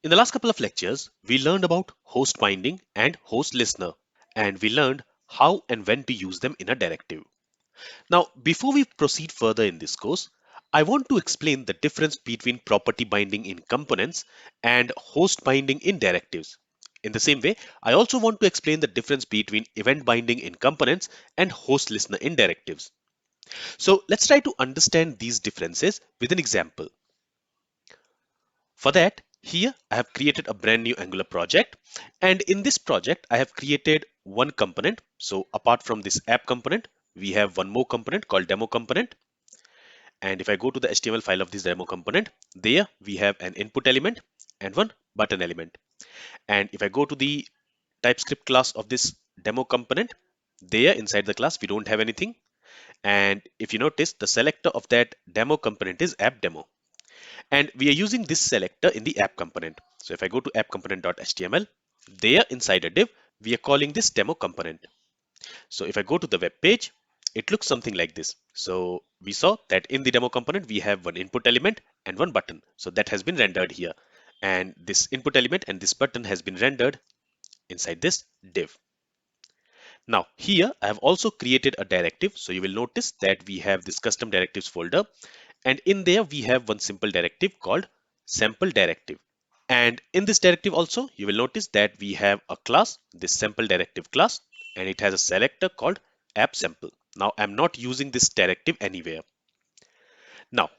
In the last couple of lectures, we learned about host binding and host listener, and we learned how and when to use them in a directive. Now, before we proceed further in this course, I want to explain the difference between property binding in components and host binding in directives. In the same way, I also want to explain the difference between event binding in components and host listener in directives. So let's try to understand these differences with an example. For that, here I have created a brand new Angular project, and in this project I have created one component. So apart from this app component, we have one more component called demo component. And if I go to the HTML file of this demo component, there we have an input element and one button element. And if I go to the TypeScript class of this demo component, there inside the class we don't have anything. And if you notice, the selector of that demo component is app demo. And we are using this selector in the app component. So if I go to app component.html, there inside a div, we are calling this demo component. So if I go to the web page, it looks something like this. So we saw that in the demo component, we have one input element and one button. So that has been rendered here. And this input element and this button has been rendered inside this div. Now here I have also created a directive. So you will notice that we have this custom directives folder, and in there we have one simple directive called sample directive. And in this directive also you will notice that we have a class, this sample directive class, and it has a selector called app sample. Now I'm not using this directive anywhere. Now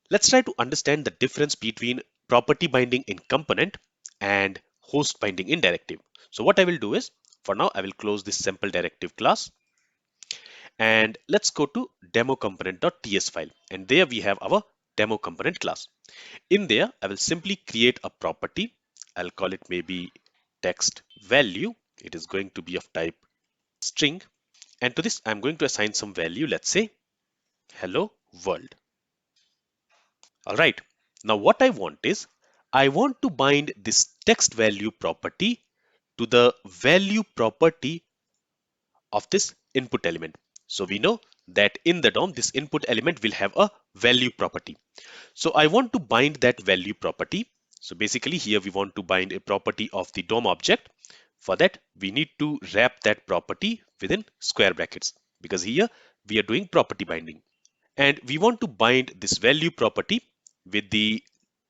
let's try to understand the difference between property binding in component and host binding in directive. So what I will do is, for now I will close this sample directive class, and let's go to demo component.ts file, and there we have our demo component class. In there I will simply create a property. I'll call it maybe text value. It is going to be of type string, and to this I'm going to assign some value. Let's say hello world. All right, now what I want is, I want to bind this text value property to the value property of this input element. So we know that in the DOM, this input element will have a value property. So I want to bind that value property. So basically here we want to bind a property of the DOM object. For that, we need to wrap that property within square brackets, because here we are doing property binding. And we want to bind this value property with the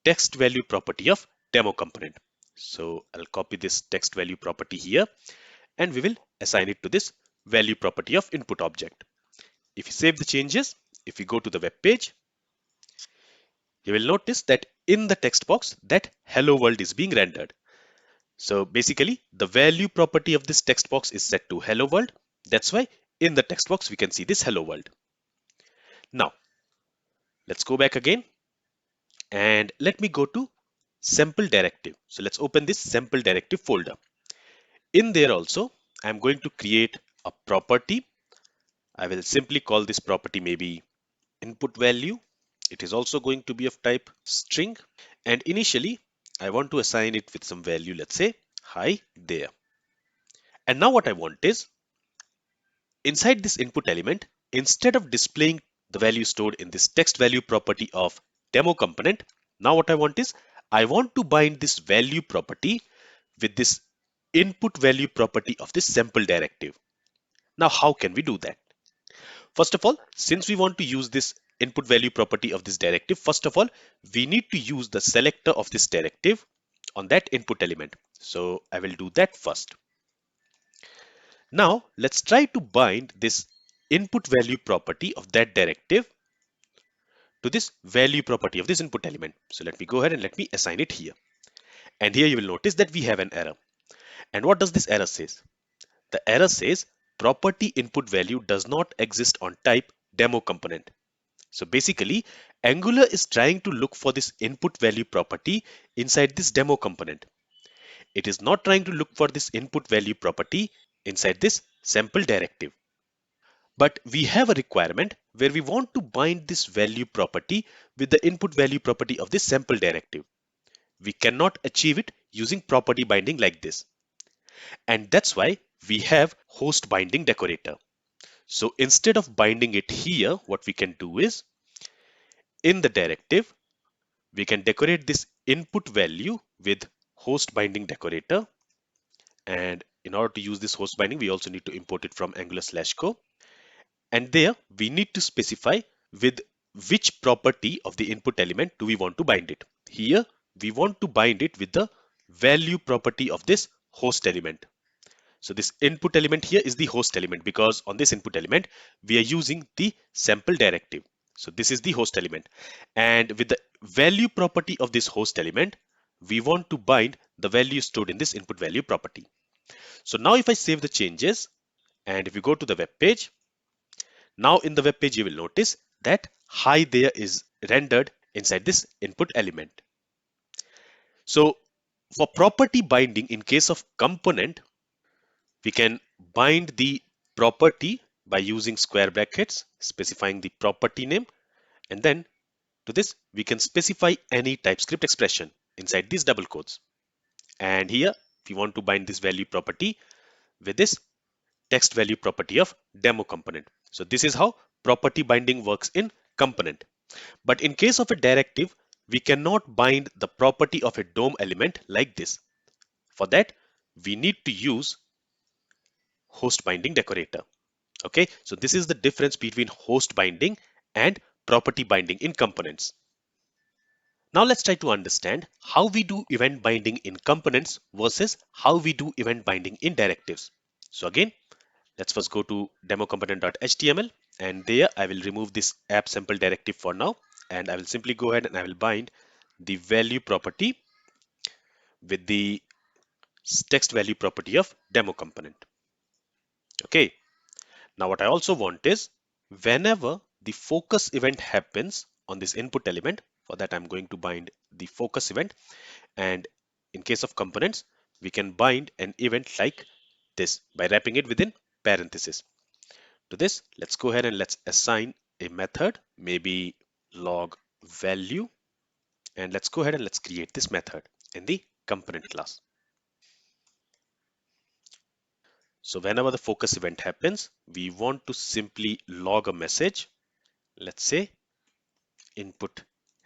text value property of demo component. So I'll copy this text value property here, and we will assign it to this value property of input object. If you save the changes, if we go to the web page, you will notice that in the text box that hello world is being rendered. So basically the value property of this text box is set to hello world. That's why in the text box we can see this hello world. Now let's go back again, and let me go to sample directive. So let's open this sample directive folder. In there also I'm going to create a property. I will simply call this property maybe input value. It is also going to be of type string, and initially I want to assign it with some value. Let's say hi there. And now what I want is, inside this input element, instead of displaying the value stored in this text value property of demo component, now what I want is, I want to bind this value property with this input value property of this sample directive. Now how can we do that? First of all, since we want to use this input value property of this directive, first of all, we need to use the selector of this directive on that input element. So I will do that first. Now let's try to bind this input value property of that directive to this value property of this input element. So let me go ahead and let me assign it here. And here you will notice that we have an error. And what does this error says? The error says property input value does not exist on type demo component. So basically, Angular is trying to look for this input value property inside this demo component. It is not trying to look for this input value property inside this sample directive. But we have a requirement where we want to bind this value property with the input value property of this sample directive. We cannot achieve it using property binding like this. And that's why we have host binding decorator. So instead of binding it here, what we can do is, in the directive, we can decorate this input value with host binding decorator. And in order to use this host binding, we also need to import it from angular/co. And there we need to specify with which property of the input element do we want to bind it. Here we want to bind it with the value property of this host element. So this input element here is the host element, because on this input element we are using the sample directive. So this is the host element, and with the value property of this host element we want to bind the value stored in this input value property. So now if I save the changes and if we go to the web page, now in the web page you will notice that hi there is rendered inside this input element. So for property binding in case of component, we can bind the property by using square brackets, specifying the property name, and then to this we can specify any TypeScript expression inside these double quotes. And here we want to bind this value property with this text value property of demo component. So this is how property binding works in component. But in case of a directive, we cannot bind the property of a DOM element like this. For that, we need to use host binding decorator. Okay, so this is the difference between host binding and property binding in components. Now let's try to understand how we do event binding in components versus how we do event binding in directives. So again, let's first go to demo component.html, and there I will remove this app sample directive for now, and I will simply go ahead and I will bind the value property with the text value property of demo component. Okay, now what I also want is whenever the focus event happens on this input element, for that I'm going to bind the focus event, and in case of components we can bind an event like this by wrapping it within parenthesis. To this, let's go ahead and let's assign a method, maybe log value, and let's go ahead and let's create this method in the component class. So whenever the focus event happens, we want to simply log a message. Let's say input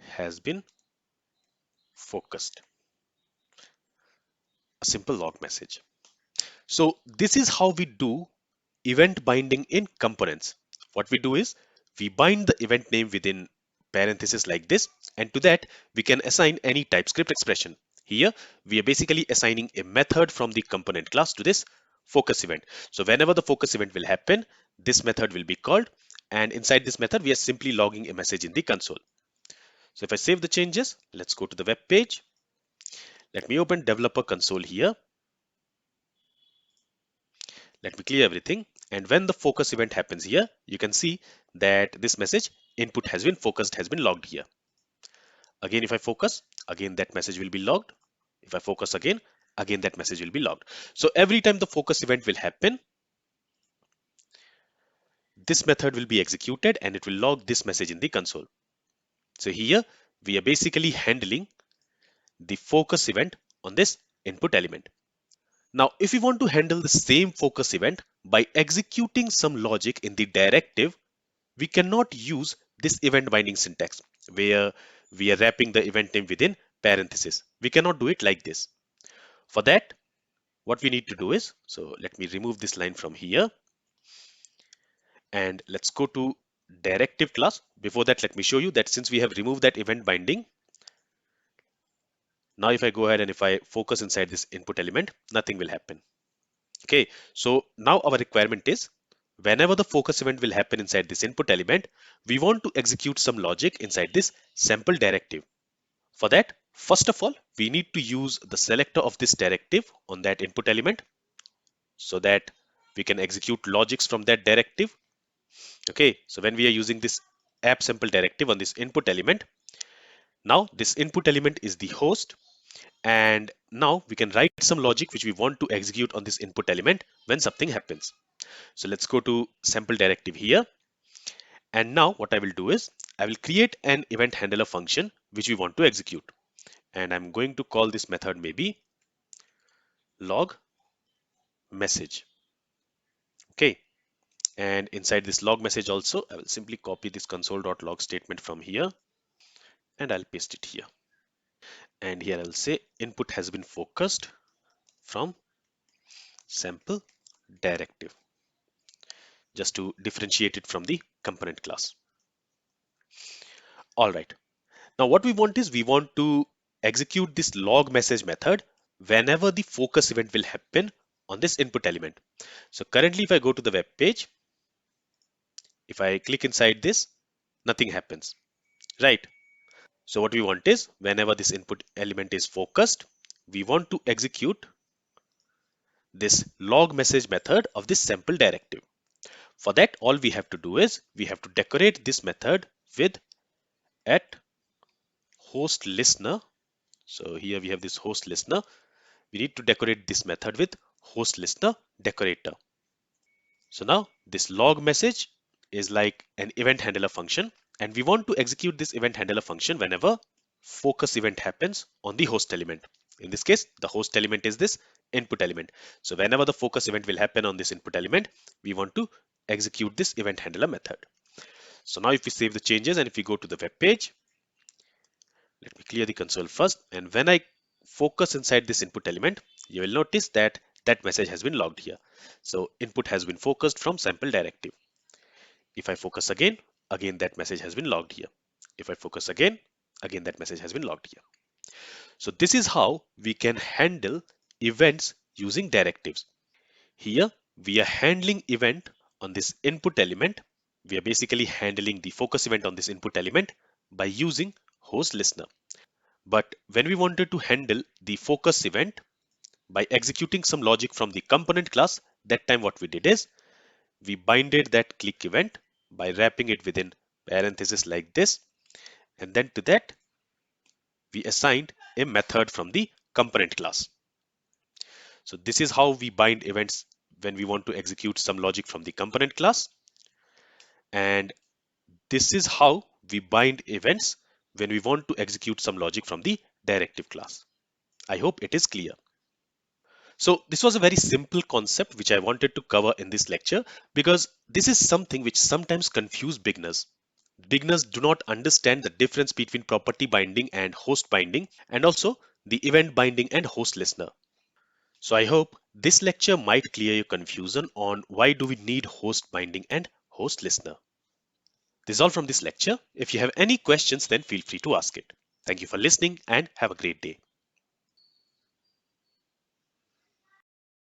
has been focused, a simple log message. So this is how we do event binding in components. What we do is we bind the event name within parentheses like this, and to that we can assign any TypeScript expression. Here we are basically assigning a method from the component class to this focus event. So whenever the focus event will happen, this method will be called, and inside this method we are simply logging a message in the console. So if I save the changes, let's go to the web page. Let me open developer console here. Let me clear everything. And when the focus event happens here, you can see that this message input has been focused has been logged here. Again, if I focus, again that message will be logged. If I focus again that message will be logged. So every time the focus event will happen, this method will be executed and it will log this message in the console. So here we are basically handling the focus event on this input element. Now, if we want to handle the same focus event by executing some logic in the directive, we cannot use this event binding syntax where we are wrapping the event name within parentheses. We cannot do it like this. For that, what we need to do is, so let me remove this line from here and let's go to directive class. Before that, let me show you that since we have removed that event binding, now if I go ahead and if I focus inside this input element, nothing will happen. Okay, so now our requirement is whenever the focus event will happen inside this input element, we want to execute some logic inside this sample directive. For that, first of all, we need to use the selector of this directive on that input element so that we can execute logics from that directive. Okay, so when we are using this app sample directive on this input element, now this input element is the host, and now we can write some logic which we want to execute on this input element when something happens. So let's go to sample directive here. And now what I will do is I will create an event handler function which we want to execute. And I'm going to call this method maybe log message. Okay. And inside this log message also, I will simply copy this console.log statement from here and I'll paste it here. And here I'll say input has been focused from sample directive, just to differentiate it from the component class. All right. Now what we want is we want to execute this log message method whenever the focus event will happen on this input element. So currently if I go to the web page, if I click inside this, nothing happens, right? So what we want is whenever this input element is focused, we want to execute this log message method of this sample directive. For that, all we have to do is we have to decorate this method with at host listener. So here we have this host listener. We need to decorate this method with host listener decorator. So now this log message is like an event handler function, and we want to execute this event handler function whenever focus event happens on the host element. In this case, the host element is this input element. So whenever the focus event will happen on this input element, we want to execute this event handler method. So now if we save the changes and if we go to the web page, let me clear the console first. And when I focus inside this input element, you will notice that that message has been logged here. So input has been focused from sample directive. If I focus again, again that message has been logged here. If I focus again, again that message has been logged here. So this is how we can handle events using directives. Here we are handling event on this input element. We are basically handling the focus event on this input element by using host listener. But when we wanted to handle the focus event by executing some logic from the component class, that time what we did is we binded that click event by wrapping it within parenthesis like this, and then to that we assigned a method from the component class. So this is how we bind events when we want to execute some logic from the component class, and this is how we bind events when we want to execute some logic from the directive class. I hope it is clear. So this was a very simple concept which I wanted to cover in this lecture, because this is something which sometimes confuse beginners. Beginners do not understand the difference between property binding and host binding, and also the event binding and host listener. So I hope this lecture might clear your confusion on why do we need host binding and host listener. This is all from this lecture. If you have any questions, then feel free to ask it. Thank you for listening and have a great day.